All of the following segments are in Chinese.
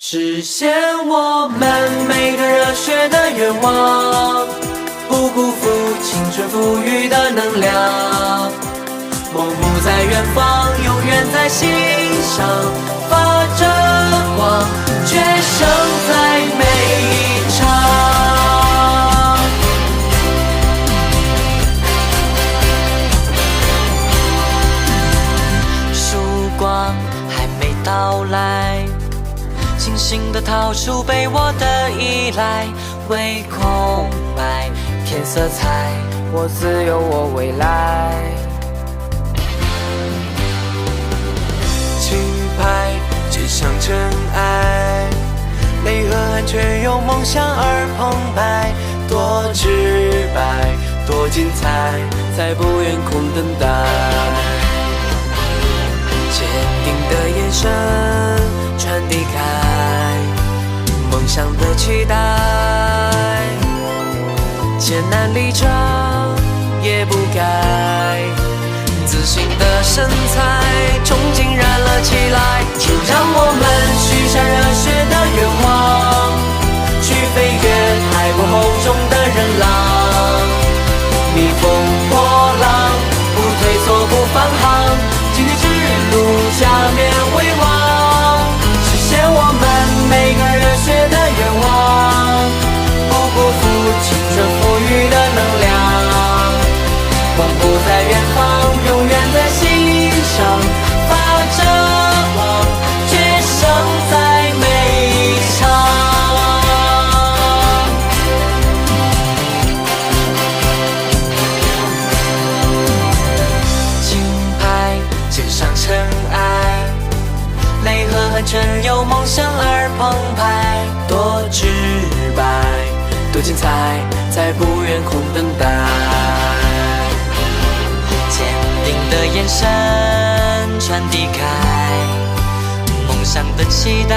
实现我们每个热血的愿望，不辜负青春赋予的能量。梦不在远方，永远在心上，发着光，决胜在每一场。曙光还没到来，清醒地逃出被我的依赖，为空白添色彩，我自有我未来。金牌肩上尘埃，泪和汗却有梦想而澎湃，多直白，多精彩，才不愿空等待。坚定的眼神传递开梦想的期待，艰难历程也不改，自信的身材憧憬燃了起来。就让我们许下热血的愿望，去飞越太过厚重的人浪，逆风破浪，不退缩不返航，荆棘之路加冕为王，实现我们每个热血的愿望，不辜负青春赋予的能量。梦不在远方，永远在心上，发着光，决胜在每一场。金牌肩上尘埃，泪和汗全由梦想而澎湃，多直白，多精彩，才不愿空等待。坚定的眼神传递开梦想的期待，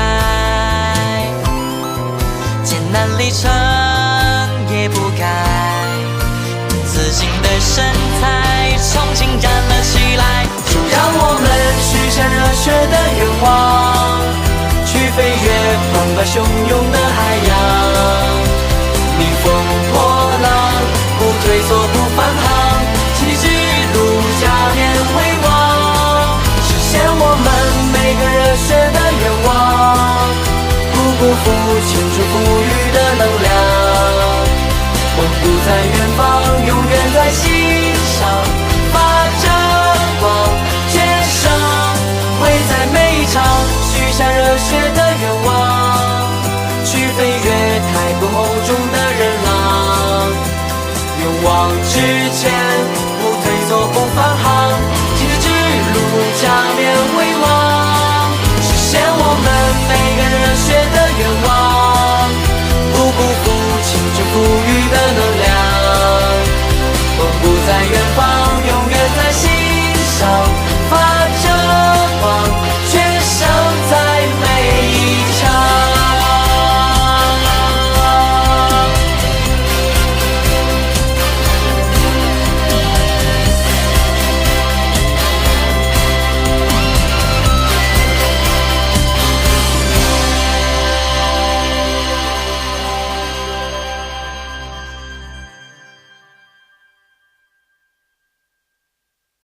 艰难历程也不改，自信的身材憧憬燃了起来。就让我们许下热血的愿望，去飞越澎湃汹涌的海洋，逆风破浪，不退缩不返航，荆棘之路加冕为王，实现我们每个热血的愿望，不辜负青春赋予的能量。梦不在远方，永远在心上，发着光，决胜会在每一场。许下热血的愿望，去飞越太过厚重的人浪，勇往直前。